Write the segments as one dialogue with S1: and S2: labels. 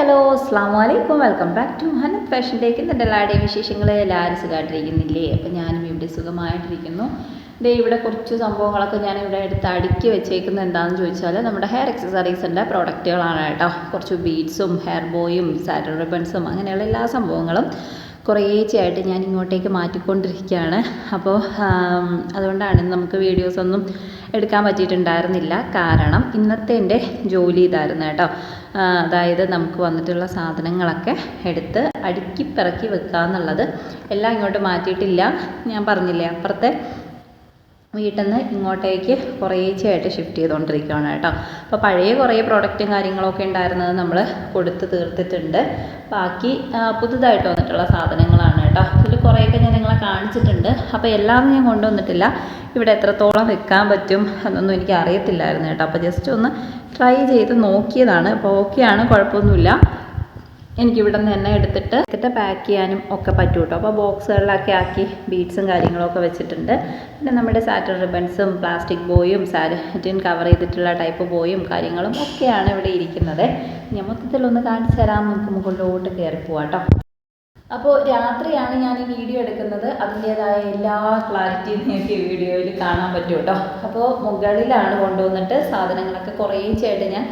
S1: Hello അസ്സാം വലൈക്കും, welcome back to ഹനത് ഫാഷൻ ടേക്ക്. ഇന്നത്തെ എല്ലാവരുടെയും വിശേഷങ്ങൾ എല്ലാവരും സുഖമായിട്ടിരിക്കുന്നില്ലേ? അപ്പോൾ ഞാനും ഇവിടെ സുഖമായിട്ടിരിക്കുന്നു. ഇവിടെ കുറച്ച് സംഭവങ്ങളൊക്കെ ഞാൻ ഇവിടെ എടുത്ത് അടുക്കി വെച്ചേക്കുന്നത് എന്താണെന്ന് ചോദിച്ചാൽ നമ്മുടെ ഹെയർ എക്സസറീസിൻ്റെ പ്രോഡക്റ്റുകളാണ് കേട്ടോ. കുറച്ച് ബീഡ്സും ഹെയർ ബോയും സാറ്റിൻ റിബൺസും അങ്ങനെയുള്ള എല്ലാ സംഭവങ്ങളും കുറേശ്ശെയായിട്ട് ഞാൻ ഇങ്ങോട്ടേക്ക് മാറ്റിക്കൊണ്ടിരിക്കുകയാണ്. അപ്പോൾ അതുകൊണ്ടാണ് നമുക്ക് വീഡിയോസൊന്നും എടുക്കാൻ പറ്റിയിട്ടുണ്ടായിരുന്നില്ല. കാരണം ഇന്നത്തെ എൻ്റെ ജോലി ഇതായിരുന്നു കേട്ടോ. അതായത് നമുക്ക് വന്നിട്ടുള്ള സാധനങ്ങളൊക്കെ എടുത്ത് അടുക്കി പിറക്കി വെക്കുക എന്നുള്ളത്. എല്ലാം ഇങ്ങോട്ട് മാറ്റിയിട്ടില്ല. ഞാൻ പറഞ്ഞില്ലേ, അപ്പുറത്തെ വീട്ടിൽ നിന്ന് ഇങ്ങോട്ടേക്ക് കുറേശ്ശെയായിട്ട് ഷിഫ്റ്റ് ചെയ്തുകൊണ്ടിരിക്കുകയാണ് കേട്ടോ. അപ്പോൾ പഴയ കുറേ പ്രോഡക്റ്റും കാര്യങ്ങളൊക്കെ ഉണ്ടായിരുന്നത് നമ്മൾ കൊടുത്ത് തീർത്തിട്ടുണ്ട്. ബാക്കി പുതുതായിട്ട് വന്നിട്ടുള്ള സാധനങ്ങളാണ് കേട്ടോ. ഇതിൽ കുറേയൊക്കെ ഞാൻ നിങ്ങളെ കാണിച്ചിട്ടുണ്ട്. അപ്പോൾ എല്ലാം ഞാൻ കൊണ്ടുവന്നിട്ടില്ല. ഇവിടെ എത്രത്തോളം വെക്കാൻ പറ്റും എന്നൊന്നും എനിക്ക് അറിയത്തില്ലായിരുന്നു കേട്ടോ. അപ്പോൾ ജസ്റ്റ് ഒന്ന് ട്രൈ ചെയ്ത് നോക്കിയതാണ്. അപ്പോൾ ഓക്കെയാണ്, കുഴപ്പമൊന്നുമില്ല. എനിക്കിവിടെ നിന്ന് തന്നെ എടുത്തിട്ട് പാക്ക് ചെയ്യാനും ഒക്കെ പറ്റും കേട്ടോ. അപ്പോൾ ബോക്സുകളിലൊക്കെ ആക്കി ബീഡ്സും കാര്യങ്ങളൊക്കെ വെച്ചിട്ടുണ്ട്. പിന്നെ നമ്മുടെ സാറ്റിൻ റിബൺസും പ്ലാസ്റ്റിക് ബോയും സാറ്റിൻ കവർ ചെയ്തിട്ടുള്ള ടൈപ്പ് ബോയും കാര്യങ്ങളും ഒക്കെയാണ് ഇവിടെ ഇരിക്കുന്നത്. ഞാൻ മൊത്തത്തിലൊന്ന് കാണിച്ചു തരാം. നമുക്ക് മുകളിലോട്ട് കയറി പോവാം കേട്ടോ. അപ്പോൾ രാത്രിയാണ് ഞാൻ ഈ വീഡിയോ എടുക്കുന്നത്. അതിൻ്റേതായ എല്ലാ ക്ലാരിറ്റിയും നിങ്ങൾക്ക് ഈ വീഡിയോയിൽ കാണാൻ പറ്റും കേട്ടോ. അപ്പോൾ മുകളിലാണ് കൊണ്ടുവന്നിട്ട് സാധനങ്ങളൊക്കെ കുറേശ്ശെയായിട്ട് ഞാൻ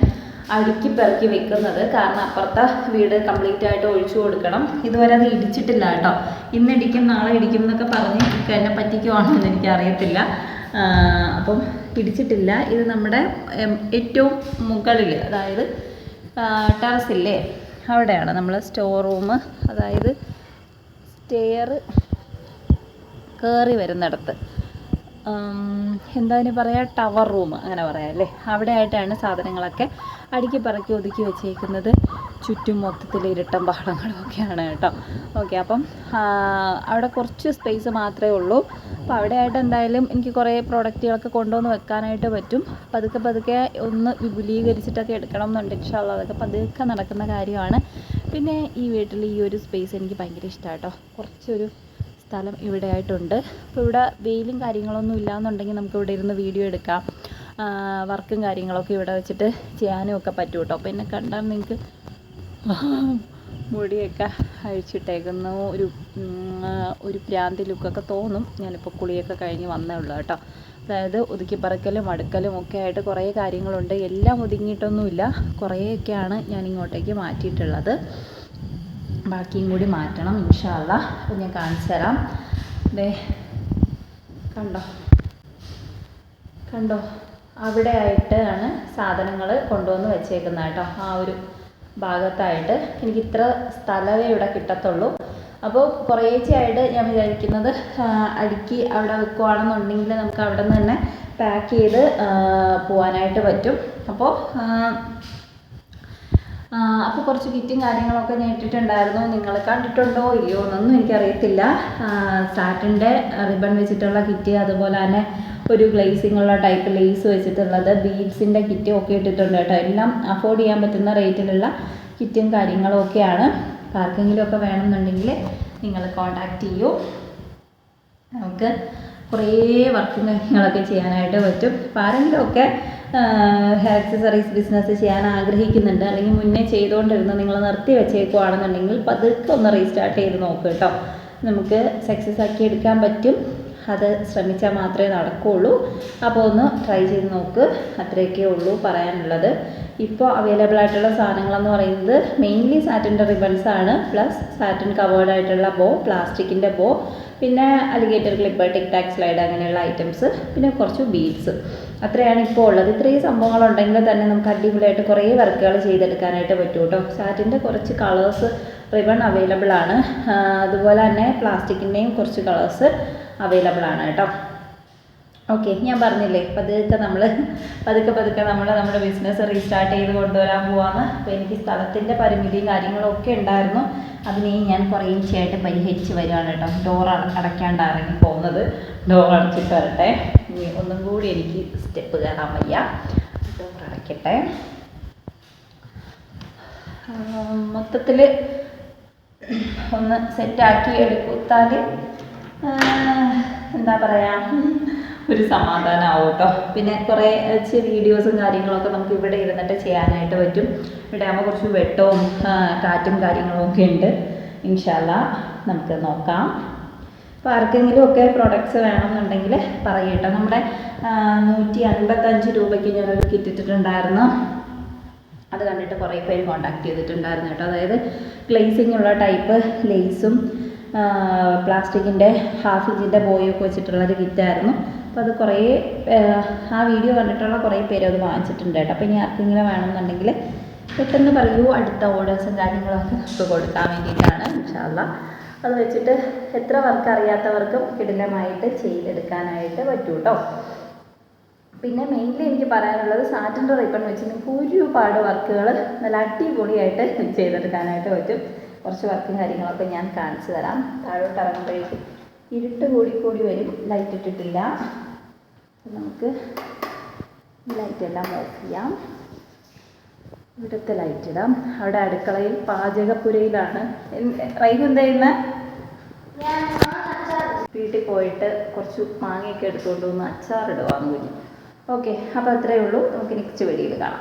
S1: അടുക്കി പെറുക്കി വെക്കുന്നത്. കാരണം അപ്പുറത്തെ വീട് കംപ്ലീറ്റ് ആയിട്ട് ഒഴിച്ചു കൊടുക്കണം. ഇതുവരെ അത് ഇടിച്ചിട്ടില്ല കേട്ടോ. ഇന്ന് ഇടിക്കും നാളെ ഇടിക്കും എന്നൊക്കെ പറഞ്ഞ് എന്നെ പറ്റിക്കുവാണെന്ന് എനിക്കറിയത്തില്ല. അപ്പം ഇടിച്ചിട്ടില്ല. ഇത് നമ്മുടെ ഏറ്റവും മുകളിൽ, അതായത് ടെറസില്ലേ, അവിടെയാണ് നമ്മൾ സ്റ്റോർ റൂം, അതായത് സ്റ്റെയർ കയറി വരുന്നിടത്ത്, എന്തായാലും പറയാം, ടവർ റൂം അങ്ങനെ പറയാം അല്ലേ. അവിടെ ആയിട്ടാണ് സാധനങ്ങളൊക്കെ അടുക്കി പറക്കി ഒതുക്കി വെച്ചേക്കുന്നത്. ചുറ്റും മൊത്തത്തിൽ ഇരട്ടം ബഹളങ്ങളും ഒക്കെയാണ് കേട്ടോ. ഓക്കെ, അപ്പം അവിടെ കുറച്ച് സ്പേസ് മാത്രമേ ഉള്ളൂ. അപ്പോൾ അവിടെ ആയിട്ട് എന്തായാലും എനിക്ക് കുറേ പ്രോഡക്റ്റുകളൊക്കെ കൊണ്ടുവന്ന് വെക്കാനായിട്ട് പറ്റും. പതുക്കെ പതുക്കെ ഒന്ന് വിപുലീകരിച്ചിട്ടൊക്കെ എടുക്കണം എന്നുണ്ട്. ഇൻഷാല്ലാ അതൊക്കെ പതുക്കെ നടക്കുന്ന കാര്യമാണ്. പിന്നെ ഈ വീട്ടിൽ ഈ ഒരു സ്പേസ് എനിക്ക് ഭയങ്കര ഇഷ്ടമാണ് കേട്ടോ. കുറച്ചൊരു സ്ഥലം ഇവിടെ ആയിട്ടുണ്ട്. അപ്പോൾ ഇവിടെ വെയിലും കാര്യങ്ങളൊന്നും ഇല്ലയെന്നുണ്ടെങ്കിൽ നമുക്ക് ഇവിടെ ഇരുന്ന് വീഡിയോ എടുക്കാം. വർക്കും കാര്യങ്ങളൊക്കെ ഇവിടെ വെച്ചിട്ട് ചെയ്യാനും ഒക്കെ പറ്റും കേട്ടോ. അപ്പോൾ എന്നെ കണ്ടാൽ നിങ്ങൾക്ക് മുടിയൊക്കെ അഴിച്ചിട്ടേക്കുന്നു ഒരു പ്രാന്തി ലുക്കൊക്കെ തോന്നും. ഞാനിപ്പോൾ കുളിയൊക്കെ കഴിഞ്ഞ് വന്നേ ഉള്ളൂ കേട്ടോ. അതായത് ഒതുക്കി പറക്കലും അടുക്കലും ഒക്കെ ആയിട്ട് കുറേ കാര്യങ്ങളുണ്ട്. എല്ലാം ഒതുങ്ങിയിട്ടൊന്നുമില്ല, കുറേയൊക്കെയാണ് ഞാൻ ഇങ്ങോട്ടേക്ക് മാറ്റിയിട്ടുള്ളത്. ബാക്കിയും കൂടി മാറ്റണം ഇൻഷാ അല്ലാ. അപ്പോൾ ഞാൻ കാണിച്ചു തരാം. ദേ കണ്ടോ അവിടെ ആയിട്ടാണ് സാധനങ്ങൾ കൊണ്ടുവന്ന് വെച്ചേക്കുന്നത് കേട്ടോ. ആ ഒരു ഭാഗത്തായിട്ട് എനിക്ക് ഇത്ര സ്ഥലമേ ഇവിടെ കിട്ടത്തുള്ളൂ. അപ്പോൾ കുറേശ്ശെയായിട്ട് ഞാൻ വിചാരിക്കുന്നത് അടുക്കി അവിടെ വെക്കുവാണെന്നുണ്ടെങ്കിൽ നമുക്ക് അവിടെ നിന്ന് തന്നെ പാക്ക് ചെയ്ത് പോകാനായിട്ട് പറ്റും. അപ്പോൾ കുറച്ച് കിറ്റും കാര്യങ്ങളൊക്കെ ഞാൻ ഇട്ടിട്ടുണ്ടായിരുന്നു. നിങ്ങൾ കണ്ടിട്ടുണ്ടോ ഇല്ലയോ എന്നൊന്നും എനിക്കറിയത്തില്ല. സാറ്റിൻ്റെ റിബൺ വെച്ചിട്ടുള്ള കിറ്റ്, അതുപോലെ തന്നെ ഒരു ഗ്ലേസിങ്ങുള്ള ടൈപ്പ് ലേസ് വെച്ചിട്ടുള്ളത്, ബീഡ്സിൻ്റെ കിറ്റും ഒക്കെ ഇട്ടിട്ടുണ്ട് കേട്ടോ. എല്ലാം അഫോർഡ് ചെയ്യാൻ പറ്റുന്ന റേറ്റിലുള്ള കിറ്റും കാര്യങ്ങളും ഒക്കെയാണ്. ആർക്കെങ്കിലും ഒക്കെ വേണമെന്നുണ്ടെങ്കിൽ നിങ്ങൾ കോൺടാക്റ്റ് ചെയ്യൂ. നമുക്ക് കുറേ വർക്കും കാര്യങ്ങളൊക്കെ ചെയ്യാനായിട്ട് പറ്റും. അപ്പോൾ ആരെങ്കിലുമൊക്കെ ഹെയർ ആക്സസറീസ് ബിസിനസ് ചെയ്യാൻ ആഗ്രഹിക്കുന്നുണ്ട്, അല്ലെങ്കിൽ മുന്നേ ചെയ്തുകൊണ്ടിരുന്ന് നിങ്ങൾ നിർത്തി വെച്ചേക്കുവാണെന്നുണ്ടെങ്കിൽ പതുക്കെ ഒന്ന് റീസ്റ്റാർട്ട് ചെയ്ത് നോക്കുക കേട്ടോ. നമുക്ക് സക്സസ് ആക്കി എടുക്കാൻ പറ്റും. അത് ശ്രമിച്ചാൽ മാത്രമേ നടക്കുകയുള്ളൂ. അപ്പോൾ ഒന്ന് ട്രൈ ചെയ്ത് നോക്ക്. അത്രയൊക്കെ ഉള്ളൂ പറയാനുള്ളത്. ഇപ്പോൾ അവൈലബിൾ ആയിട്ടുള്ള സാധനങ്ങളെന്ന് പറയുന്നത് മെയിൻലി സാറ്റിൻ്റെ റിബൺസാണ്, പ്ലസ് സാറ്റിൻ കവേർഡ് ആയിട്ടുള്ള ബോ, പ്ലാസ്റ്റിക്കിൻ്റെ ബോ, പിന്നെ അലിഗേറ്റർ ക്ലിപ്പ്, ടിക് ടാക് സ്ലൈഡ് അങ്ങനെയുള്ള ഐറ്റംസ്, പിന്നെ കുറച്ച് ബീഡ്സ്. അത്രയാണ് ഇപ്പോൾ ഉള്ളത്. ഇത്രയും സംഭവങ്ങളുണ്ടെങ്കിൽ തന്നെ നമുക്ക് അടിപൊളിയായിട്ട് കുറേ വർക്കുകൾ ചെയ്തെടുക്കാനായിട്ട് പറ്റും കേട്ടോ. സാറ്റിൻ്റെ കുറച്ച് കളേഴ്സ് റിബൺ അവൈലബിൾ ആണ്. അതുപോലെ തന്നെ പ്ലാസ്റ്റിക്കിൻ്റെയും കുറച്ച് കളേഴ്സ് അവൈലബിൾ ആണ് കേട്ടോ. ഓക്കെ, ഞാൻ പറഞ്ഞില്ലേ പതുക്കെ നമ്മൾ നമ്മുടെ ബിസിനസ് റീസ്റ്റാർട്ട് ചെയ്ത് കൊണ്ടുവരാൻ പോവാന്ന്. അപ്പോൾ എനിക്ക് സ്ഥലത്തിൻ്റെ പരിമിതിയും കാര്യങ്ങളൊക്കെ ഉണ്ടായിരുന്നു. അതിനെയും ഞാൻ കുറേശ്ശെയായിട്ട് പരിഹരിച്ച് വരികയാണ് കേട്ടോ. ഡോർ അടയ്ക്കാണ്ട് ഇറങ്ങി പോകുന്നത്. ഡോർ അടച്ചിട്ട് വരട്ടെ. ഇനി ഒന്നും കൂടി എനിക്ക് സ്റ്റെപ്പ് കയറാൻ വയ്യ. ഡോർ അടയ്ക്കട്ടെ. മൊത്തത്തിൽ ഒന്ന് സെറ്റാക്കി എടുത്താൽ എന്താ പറയുക, ഒരു സമാധാനമാവും കേട്ടോ. പിന്നെ കുറേ വീഡിയോസും കാര്യങ്ങളൊക്കെ നമുക്ക് ഇവിടെ ഇരുന്നിട്ട് ചെയ്യാനായിട്ട് പറ്റും. ഇവിടെ ആകുമ്പോൾ കുറച്ച് വെട്ടവും കാറ്റും കാര്യങ്ങളും ഒക്കെ ഉണ്ട്. ഇൻഷാ അല്ലാഹ് നമുക്ക് നോക്കാം. അപ്പോൾ ആർക്കെങ്കിലും ഒക്കെ പ്രൊഡക്ട്സ് വേണമെന്നുണ്ടെങ്കിൽ പറയട്ടോ. നമ്മുടെ 155 രൂപയ്ക്ക് ഞാനൊരു കിറ്റ് ഇട്ടിട്ടുണ്ടായിരുന്നു. അത് കണ്ടിട്ട് കുറേ പേര് കോൺടാക്ട് ചെയ്തിട്ടുണ്ടായിരുന്നു കേട്ടോ. അതായത് ഗ്ലേസിംഗ് ഉള്ള ടൈപ്പ് ലേസും പ്ലാസ്റ്റിക്കിൻ്റെ ഹാഫ് ഇഞ്ചിൻ്റെ ബോയൊക്കെ വെച്ചിട്ടുള്ളൊരു കിറ്റായിരുന്നു. അപ്പോൾ അത് കുറേ ആ വീഡിയോ കണ്ടിട്ടുള്ള കുറേ പേര് അത് വാങ്ങിച്ചിട്ടുണ്ട് കേട്ടോ. അപ്പോൾ ഇനി ആർക്കെങ്കിലും വേണമെന്നുണ്ടെങ്കിൽ പെട്ടെന്ന് പറയൂ. അടുത്ത ഓർഡേഴ്സും കാര്യങ്ങളൊക്കെ നമുക്ക് കൊടുക്കാൻ വേണ്ടിയിട്ടാണ് ഇൻഷാ അല്ലാഹ്. അത് വെച്ചിട്ട് എത്ര വർക്ക് അറിയാത്തവർക്കും കിടിലമായിട്ട് ചെയ്തെടുക്കാനായിട്ട് പറ്റൂ കേട്ടോ. പിന്നെ മെയിൻലി എനിക്ക് പറയാനുള്ളത് സാറ്റിൻ്റെ റിബൺ വെച്ച് നിങ്ങൾക്ക് ഒരുപാട് വർക്കുകൾ നല്ല അടിപൊളിയായിട്ട് ചെയ്തെടുക്കാനായിട്ട് പറ്റും. കുറച്ച് വർക്കും കാര്യങ്ങളൊക്കെ ഞാൻ കാണിച്ചു തരാം. താഴോട്ട് ഇറങ്ങുമ്പോഴേക്കും ഇരുട്ട് കൂടി വരും. ലൈറ്റ് ഇട്ടിട്ടില്ല. നമുക്ക് ലൈറ്റെല്ലാം ഓഫ് ചെയ്യാം. ഇവിടുത്തെ ലൈറ്റ് ഇടാം. അവിടെ അടുക്കളയിൽ പാചകപ്പുരയിലാണ് റൈഹു എന്താ ചെയ്യുന്നത്? വീട്ടിൽ പോയിട്ട് കുറച്ച് മാങ്ങയൊക്കെ എടുത്തുകൊണ്ട് വന്ന് അച്ചാറിടുവാന്ന് കുഞ്ഞു. ഓക്കെ, അപ്പോൾ അത്രയേ ഉള്ളൂ. നമുക്ക് നെക്സ്റ്റ് വീഡിയോയിൽ കാണാം.